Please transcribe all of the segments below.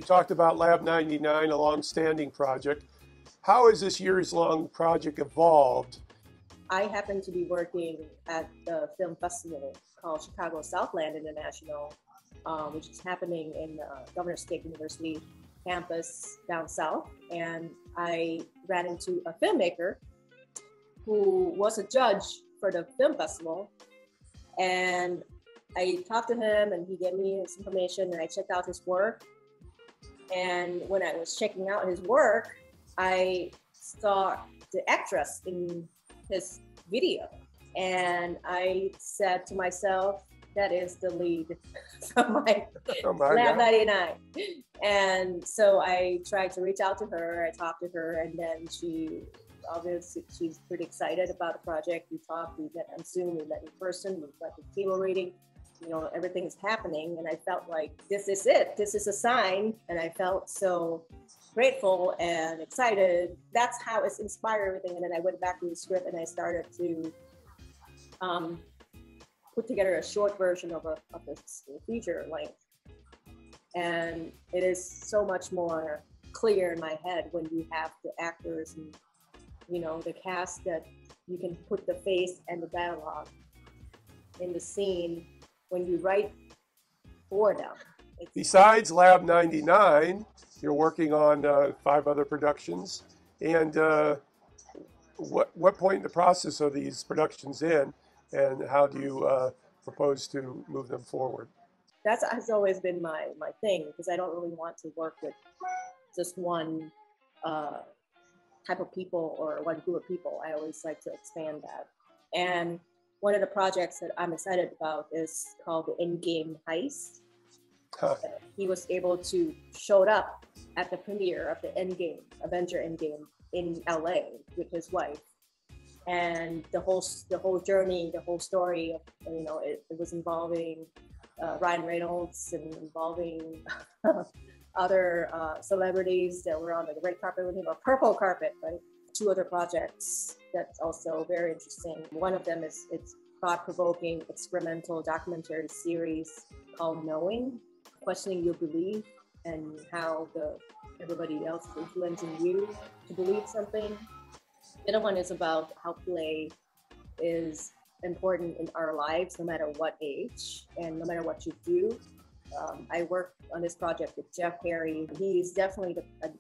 talked about Lab 99, a long-standing project. How has this years-long project evolved? I happen to be working at the film festival called Chicago Southland International, which is happening in Governor State University campus down south. And I ran into a filmmaker who was a judge for the film festival. And I talked to him and he gave me his information and I checked out his work. And when I was checking out his work, I saw the actress in his video. And I said to myself, that is the lead from my Lab 99. And so I tried to reach out to her, I talked to her, and then she's pretty excited about the project. We talked, we met on Zoom, we met in person, we got the table reading, everything is happening. And I felt like this is it, this is a sign. And I felt so grateful and excited. That's how it's inspired everything. And then I went back to the script and I started to put together a short version of this feature length. And it is so much more clear in my head when you have the actors and the cast, that you can put the face and the dialogue in the scene when you write for them. Besides Lab 99, you're working on 5 other productions. And what point in the process are these productions in, and how do you propose to move them forward? That has always been my thing, because I don't really want to work with just one type of people or one group of people. I always like to expand that. And one of the projects that I'm excited about is called the Endgame Heist. He was able to show up at the premiere of the Endgame, Avenger Endgame in LA with his wife. And the whole journey, the whole story of, it was involving Ryan Reynolds and involving other celebrities that were on the red carpet with him, or purple carpet, right? 2 other projects that's also very interesting. One of them is it's thought-provoking experimental documentary series called Knowing, questioning your belief and how everybody else is influencing you to believe something. The other one is about how play is important in our lives, no matter what age and no matter what you do. I work on this project with Jeff Harry. He's definitely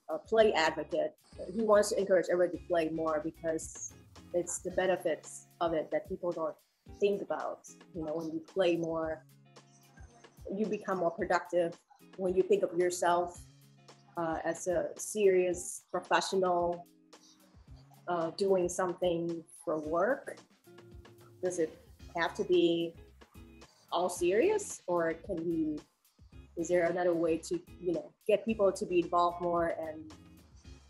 a play advocate. He wants to encourage everybody to play more because it's the benefits of it that people don't think about. When you play more, you become more productive. When you think of yourself as a serious professional doing something for work, does it have to be all serious, or is there another way to get people to be involved more and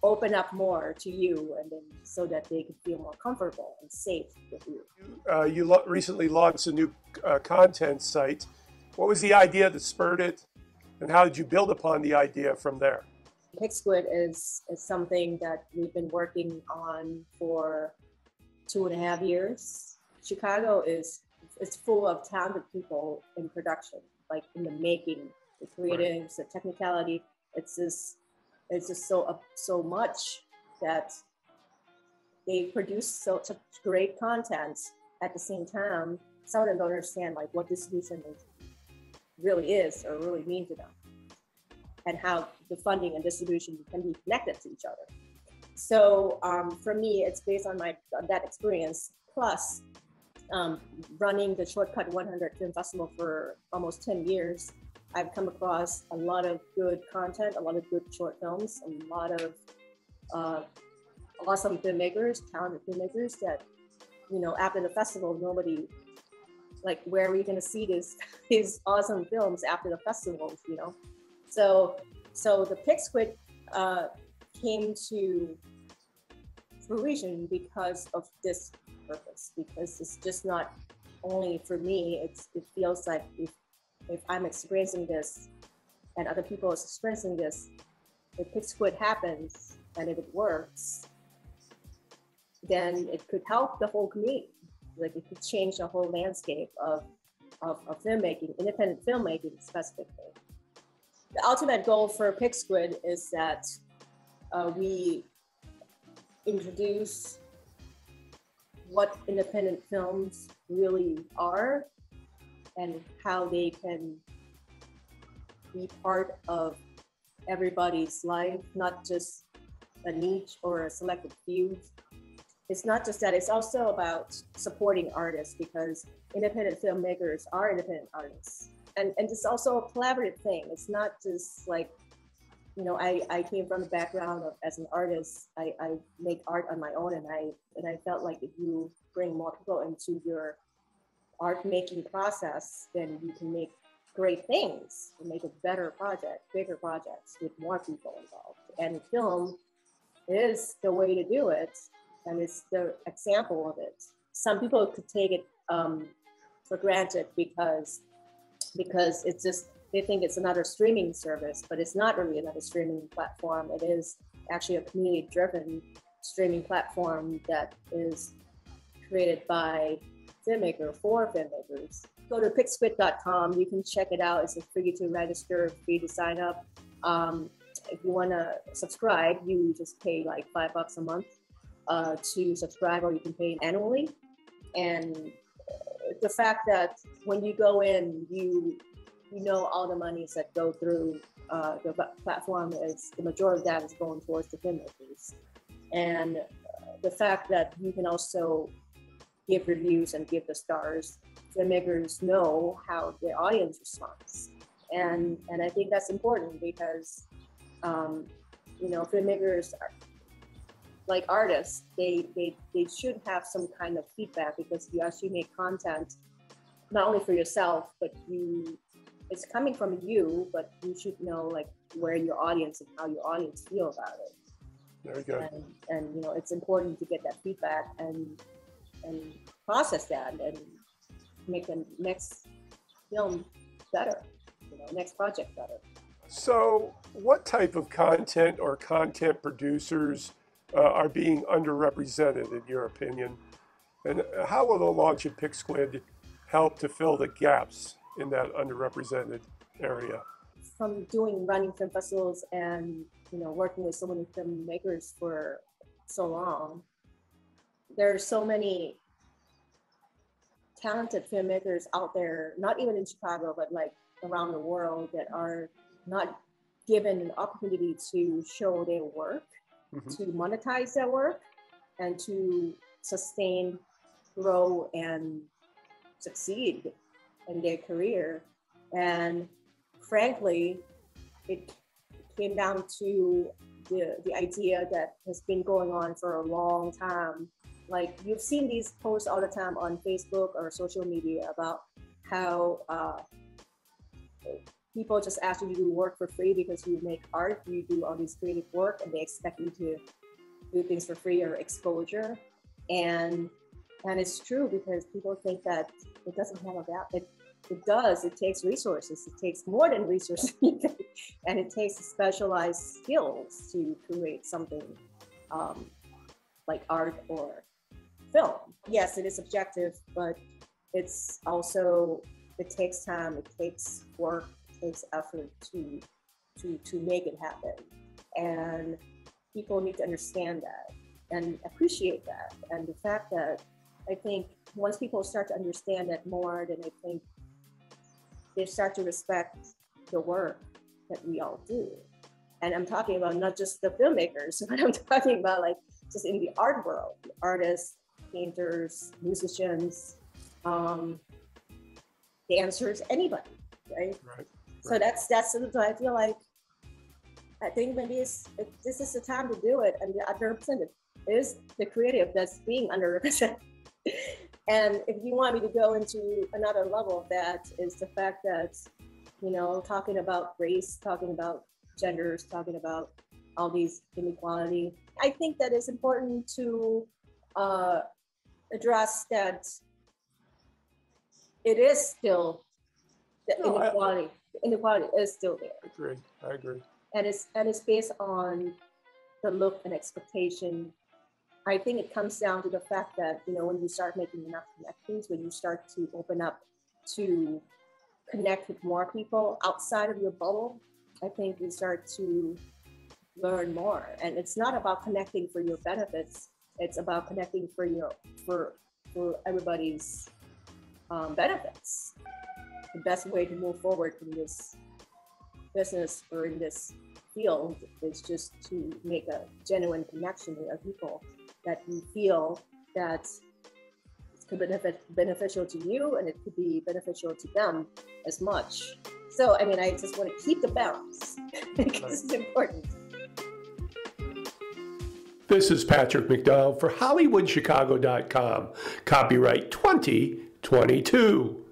open up more to you, and then so that they can feel more comfortable and safe with you? You recently launched a new content site. What was the idea that spurred it, and how did you build upon the idea from there? PigSquid is something that we've been working on for 2.5 years. Chicago is full of talented people in production, like in the making, the creatives, the technicality. It's just so much that they produce such great content. At the same time, some of them don't understand like what distribution really is or really means to them, and how the funding and distribution can be connected to each other. So for me, it's based on that experience, plus running the Shortcut 100 Film Festival for almost 10 years. I've come across a lot of good content, a lot of good short films, a lot of awesome filmmakers, talented filmmakers that, after the festival, nobody, like, where are we going to see these awesome films after the festivals, So the PigSquid came to fruition because of this purpose, because it's just not only for me. It feels like if I'm experiencing this and other people are experiencing this, if PigSquid happens and if it works, then it could help the whole community. Like, it could change the whole landscape of filmmaking, independent filmmaking specifically. The ultimate goal for Pig Squid is that we introduce what independent films really are and how they can be part of everybody's life, not just a niche or a selected few. It's not just that, it's also about supporting artists, because independent filmmakers are independent artists. And it's also a collaborative thing. It's not just like, you know, I came from a background of, as an artist, I make art on my own, and I felt like if you bring more people into your art making process, then you can make great things and make a better project, bigger projects with more people involved. And film is the way to do it, and it's the example of it. Some people could take it for granted because it's just, they think it's another streaming service, but it's not really another streaming platform. It is actually a community-driven streaming platform that is created by filmmaker for filmmakers. Go to pigsquid.com. You can check it out. It's free to register, free to sign up. If you want to subscribe, you just pay like $5 a month to subscribe, or you can pay annually. And the fact that when you go in, you know all the monies that go through the platform, is the majority of that is going towards the filmmakers. And the fact that you can also give reviews and give the stars, filmmakers know how their audience responds. And I think that's important, because you know, filmmakers are, like artists, they should have some kind of feedback, because you actually make content not only for yourself, but it's coming from you, but you should know like where your audience and how your audience feel about it. Very good. And you know, it's important to get that feedback and process that and make the next film better, you know, next project better. So what type of content or content producers are being underrepresented in your opinion? And how will the launch of Pig Squid help to fill the gaps in that underrepresented area? From running film festivals and, you know, working with so many filmmakers for so long, there are so many talented filmmakers out there, not even in Chicago, but like around the world, that are not given an opportunity to show their work, to monetize their work, and to sustain, grow, and succeed in their career. And frankly, it came down to the idea that has been going on for a long time. Like, you've seen these posts all the time on Facebook or social media about how people just ask you to do work for free because you make art, you do all these creative work, and they expect you to do things for free or exposure. And it's true, because people think that it doesn't have a value. It does. It takes resources. It takes more than resources, and it takes specialized skills to create something like art or film. Yes, it is subjective, but it's also, it takes time, it takes work, it takes effort to make it happen. And people need to understand that and appreciate that. And the fact that, I think once people start to understand that more, then I think they start to respect the work that we all do. And I'm talking about not just the filmmakers, but I'm talking about like just in the art world, artists, painters, musicians, dancers, anybody, right? Right. So that's something I feel like, I think maybe this is the time to do it, and the underrepresented is the creative that's being underrepresented. And if you want me to go into another level of that, is the fact that, you know, talking about race, talking about genders, talking about all these inequality, I think that it's important to address that it is still, the inequality is still there. I agree. And it's based on the look and expectation. I think it comes down to the fact that, you know, when you start making enough connections, when you start to open up to connect with more people outside of your bubble, I think we start to learn more. And it's not about connecting for your benefits. It's about connecting for everybody's benefits. The best way to move forward in this business or in this field is just to make a genuine connection with people that you feel that it could be beneficial to you, and it could be beneficial to them as much. So, I mean, I just want to keep the balance because it's important. This is Patrick McDonald for HollywoodChicago.com. Copyright 2022.